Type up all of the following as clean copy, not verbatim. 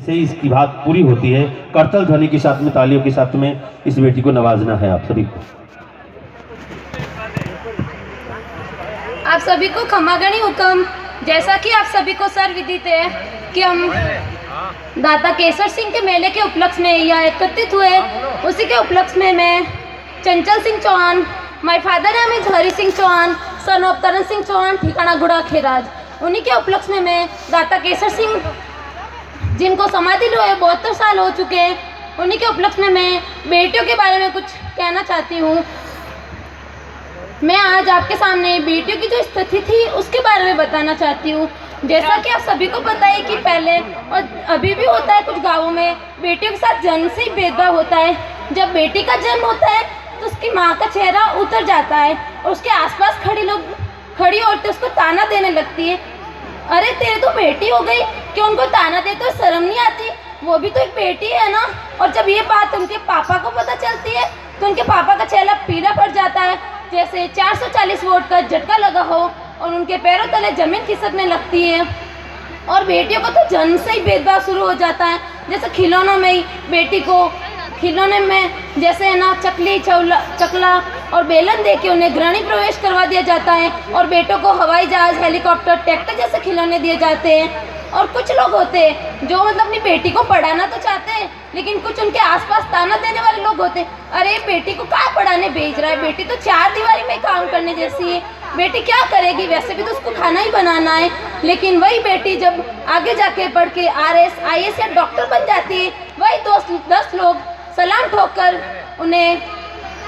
से इसकी बात पूरी होती है। करतल ध्वनि के साथ में, तालियों के साथ में इस बेटी को नवाजना है आप सभी को। आप सभी को खमागणी हुक्म। जैसा कि आप सभी को सर्वविदित है कि हम दाता केसर सिंह के मेले के उपलक्ष्य में यहाँ एकत्रित हुए, उसी के उपलक्ष्य में मैं Chanchal Singh Chauhan, my father name is Hari Singh Chauhan, son of Karan Singh Chauhan, ठिकाना गुड़ा खेराज, उन्हीं के उपलक्ष्य में मैं दाता केसर सिंह जिनको समाधि हुए 72 साल हो चुके हैं, उन्हीं के उपलक्ष्य में मैं बेटियों के बारे में कुछ कहना चाहती हूँ। मैं आज आपके सामने बेटियों की जो स्थिति थी उसके बारे में बताना चाहती हूँ। जैसा कि आप सभी को पता है कि पहले और अभी भी होता है कुछ गाँवों में बेटियों के साथ जन्म से ही भेदभाव होता है। जब बेटी का जन्म होता है तो उसकी माँ का चेहरा उतर जाता है और उसके आसपास खड़ी औरतें उसको ताना देने लगती है, अरे तेरे तो बेटी हो गई, क्यों उनको ताना दे तो शर्म नहीं आती, वो भी तो एक बेटी है ना। और जब ये बात उनके पापा को पता चलती है तो उनके पापा का चेहरा पीला पड़ जाता है, जैसे 440 वोल्ट का झटका लगा हो और उनके पैरों तले जमीन खिसकने लगती है। और बेटियों को तो जन्म से ही भेदभाव शुरू हो जाता है। जैसे खिलौनों में ही बेटी को खिलौने में जैसे है ना चकली चकला और बेलन दे के उन्हें गृहिणी प्रवेश करवा दिया जाता है और बेटों को हवाई जहाज, हेलीकॉप्टर, ट्रैक्टर जैसे खिलौने दिए जाते हैं। और कुछ लोग होते हैं जो मतलब अपनी बेटी को पढ़ाना तो चाहते हैं, लेकिन कुछ उनके आसपास ताना देने वाले लोग होते हैं, अरे बेटी को कहाँ पढ़ाने भेज रहा है, बेटी तो 4 दीवारी में काम करने जैसी है, बेटी क्या करेगी, वैसे भी तो उसको खाना ही बनाना है। लेकिन वही बेटी जब आगे जाके पढ़ के RS, IAS या डॉक्टर बन जाती है, वही 10 लोग सलाम ठोककर उन्हें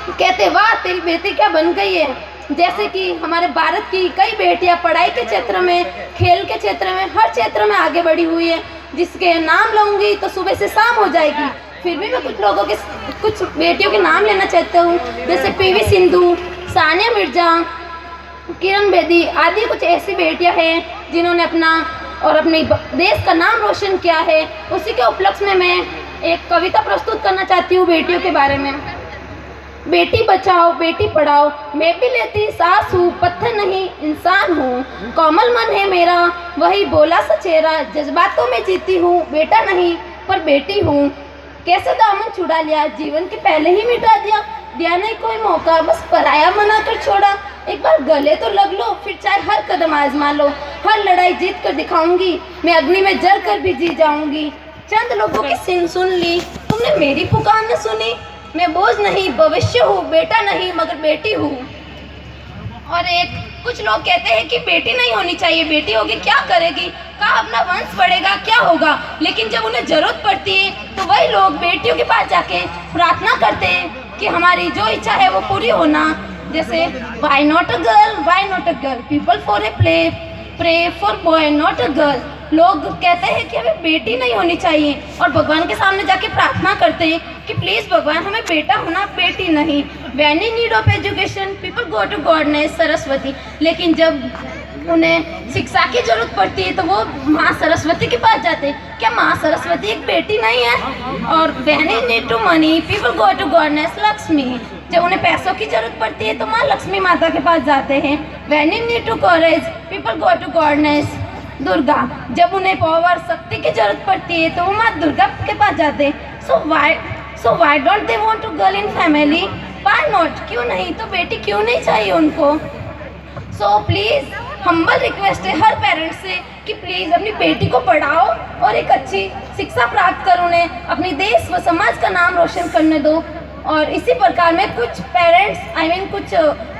कहते वाह तेरी बेटी क्या बन गई है। जैसे कि हमारे भारत की कई बेटियां पढ़ाई के क्षेत्र में, खेल के क्षेत्र में, हर क्षेत्र में आगे बढ़ी हुई है, जिसके नाम लूँगी तो सुबह से शाम हो जाएगी। फिर भी मैं कुछ बेटियों के नाम लेना चाहता हूँ, जैसे PV सिंधु, सानिया मिर्जा, किरण बेदी आदि कुछ ऐसी बेटियां हैं जिन्होंने अपने देश का नाम रोशन किया है। उसी के उपलक्ष्य में मैं एक कविता प्रस्तुत करना चाहती हूँ बेटियों के बारे में। बेटी बचाओ बेटी पढ़ाओ, मैं भी लेती सास हूँ, पत्थर नहीं इंसान हूँ, कोमल मन है मेरा वही बोला सा चेहरा, जज्बातों में जीती हूँ, बेटा नहीं पर बेटी हूँ। कैसे दामन छुड़ा लिया, जीवन के पहले ही मिटा दिया नहीं कोई मौका, बस पराया मना कर छोड़ा। एक बार गले तो लग लो, फिर चाहे हर कदम आजमा लो, हर लड़ाई जीत कर दिखाऊंगी, मैं अग्नि में जल कर भी जी जाऊंगी। चंद लोगों की सुन ली, तुमने मेरी पुकार न सुनी, मैं बोझ नहीं भविष्य हूँ, बेटा नहीं मगर बेटी हूँ। और कुछ लोग कहते हैं कि बेटी नहीं होनी चाहिए, बेटी होगी क्या करेगी, कहाँ अपना वंश बढ़ेगा, क्या होगा। लेकिन जब उन्हें जरूरत पड़ती है तो वही लोग बेटियों के पास जाके प्रार्थना करते हैं कि हमारी जो इच्छा है वो पूरी होना। जैसे why not a girl, people for a pray for boy not a girl. लोग कहते हैं कि हमें बेटी नहीं होनी चाहिए और भगवान के सामने जाके प्रार्थना करते हैं कि प्लीज़ भगवान हमें बेटा होना, बेटी नहीं। When in need of education people go to goddess Saraswati. लेकिन जब उन्हें शिक्षा की जरूरत पड़ती है तो वो माँ सरस्वती के पास जाते हैं। क्या माँ सरस्वती एक बेटी नहीं है? और when in need to money people go to goddess Lakshmi. जब उन्हें पैसों की जरूरत पड़ती है तो माँ लक्ष्मी माता के पास जाते हैं। When in need to courage people go to goddess Durga. जब उन्हें पावर शक्ति की जरूरत पड़ती है तो वो माँ दुर्गा के पास जाते हैं। So why don't they want to girl in family? Why not, क्यों नहीं, तो बेटी क्यों नहीं चाहिए उनको? सो प्लीज़ हम्बल रिक्वेस्ट है हर पेरेंट्स से कि प्लीज़ अपनी बेटी को पढ़ाओ और एक अच्छी शिक्षा प्राप्त कर उन्हें अपनी देश व समाज का नाम रोशन करने दो। और इसी प्रकार मैं कुछ पेरेंट्स कुछ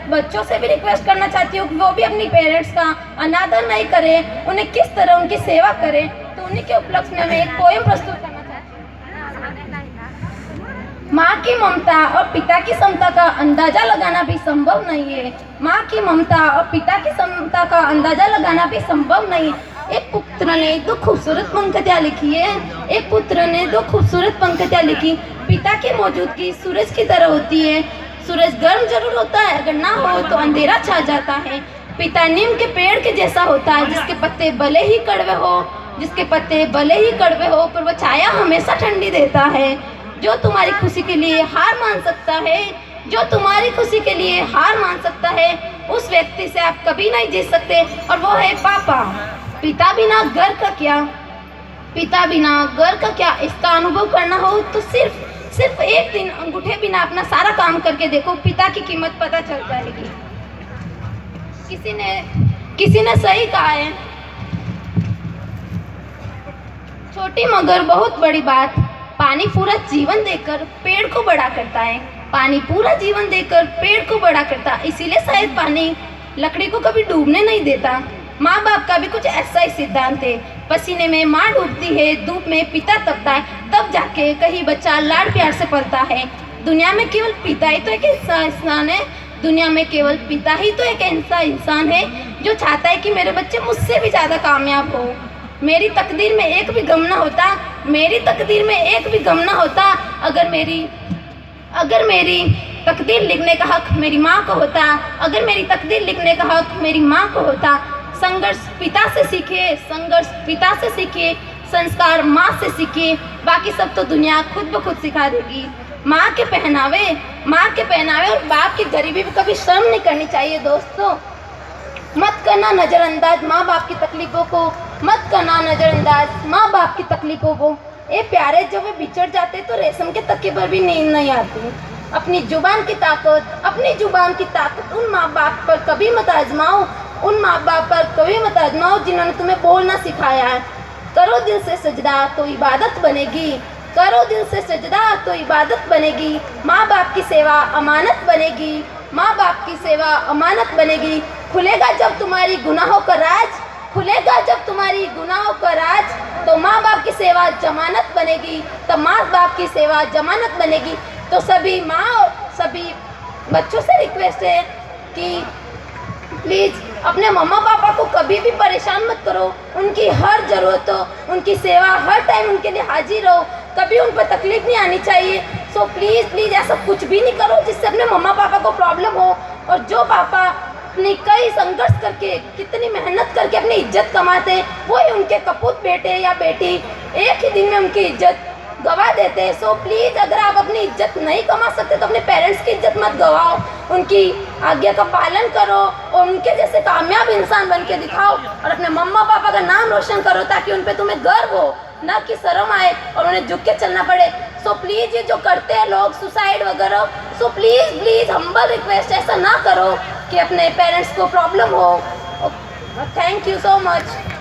बच्चों से भी रिक्वेस्ट करना चाहती हूँ कि वो भी अपनी पेरेंट्स का अनादर नहीं करें, उन्हें किस तरह उनकी सेवा करें। तो उन्हीं के उपलक्ष्य में मैं एक पोएम प्रस्तुत करना चाहती हूँ। माँ की ममता और पिता की समता का अंदाजा लगाना भी संभव नहीं है। माँ की ममता और पिता की समता का अंदाजा लगाना भी संभव नहीं है। एक पुत्र ने 2 खूबसूरत पंक्तियाँ लिखी है। एक पुत्र ने 2 खूबसूरत पंक्तियाँ लिखी। पिता की मौजूदगी सूरज की तरह होती है। सूरज गर्म जरूर होता है, अगर ना हो तो अंधेरा छा जाता है। पिता नीम के पेड़ के जैसा होता है, जिसके पत्ते भले ही कड़वे हो पर वह छाया हमेशा ठंडी देता है। जो तुम्हारी खुशी के लिए हार मान सकता है, उस व्यक्ति से आप कभी नहीं जीत सकते, और वो है पापा। पिता बिना घर का क्या, पिता बिना घर का क्या, इसका अनुभव करना हो तो सिर्फ एक दिन अंगूठे बिना अपना सारा काम करके देखो, पिता की कीमत पता चल जाएगी। किसी ने सही कहा है, छोटी मगर बहुत बड़ी बात, पानी पूरा जीवन देकर पेड़ को बड़ा करता है। पानी पूरा जीवन देकर पेड़ को बड़ा करता है, इसीलिए शायद पानी लकड़ी को कभी डूबने नहीं देता। माँ बाप का भी कुछ ऐसा ही सिद्धांत है। पसीने में माँ डूबती है, धूप में पिता तपता है, तब जाके कहीं बच्चा लाड़ प्यार से पलता है। दुनिया में केवल पिता ही तो एक ऐसा इंसान है, दुनिया में केवल पिता ही तो एक ऐसा इंसान है जो चाहता है कि मेरे बच्चे मुझसे भी ज़्यादा कामयाब हो। मेरी तकदीर में एक भी गम ना होता, मेरी तकदीर में एक भी गम ना होता अगर मेरी तकदीर लिखने का हक मेरी माँ को होता, अगर मेरी तकदीर लिखने का हक मेरी माँ को होता। संघर्ष पिता से सीखे, संघर्ष पिता से सीखे, संस्कार माँ से सीखे, बाकी सब तो दुनिया खुद ब खुद सिखा देगी। माँ के पहनावे और बाप की गरीबी भी कभी शर्म नहीं करनी चाहिए दोस्तों। मत करना नज़रअंदाज माँ बाप की तकलीफ़ों को, मत करना नज़रअंदाज माँ बाप की तकलीफ़ों को। ये प्यारे जब वे बिछड़ जाते तो रेशम के तकिए पर भी नींद नहीं आती। अपनी जुबान की ताकत उन माँ बाप पर कभी मत आजमाओ, उन माँ बाप पर कभी मत आजमाओ जिन्होंने तुम्हें बोलना सिखाया है। करो दिल से सजदा तो इबादत बनेगी, करो दिल से सजदा तो इबादत बनेगी। माँ बाप की सेवा अमानत बनेगी, माँ बाप की सेवा अमानत बनेगी। खुलेगा जब तुम्हारी गुनाहों का राज, खुलेगा जब तुम्हारी गुनाहों का राज, तो माँ बाप की सेवा जमानत बनेगी, तो माँ बाप की सेवा जमानत बनेगी। तो सभी माँ और सभी बच्चों से रिक्वेस्ट है कि प्लीज़ अपने मम्मा पापा को कभी भी परेशान मत करो, उनकी हर ज़रूरत हो, उनकी सेवा हर टाइम उनके लिए हाजिर हो, कभी उन पर तकलीफ नहीं आनी चाहिए। सो प्लीज़ ऐसा कुछ भी नहीं करो जिससे अपने मम्मा पापा को प्रॉब्लम हो। और जो पापा अपनी कई संघर्ष करके, कितनी मेहनत करके अपनी इज्जत कमाते हैं, वही उनके कपूत बेटे या बेटी एक ही दिन में उनकी इज्जत गवा देते हैं। सो प्लीज़ अगर आप अपनी इज्जत नहीं कमा सकते तो अपने पेरेंट्स की इज्जत मत गवाओ, उनकी आज्ञा का पालन करो और उनके जैसे कामयाब इंसान बन के दिखाओ और अपने मम्मा पापा का नाम रोशन करो, ताकि उन पर तुम्हें गर्व हो, ना कि शर्म आए और उन्हें झुक के चलना पड़े। सो प्लीज़ ये जो करते हैं लोग सुसाइड वगैरह, सो प्लीज़ हम्बल रिक्वेस्ट, ऐसा ना करो कि अपने पेरेंट्स को प्रॉब्लम हो। Thank you so much.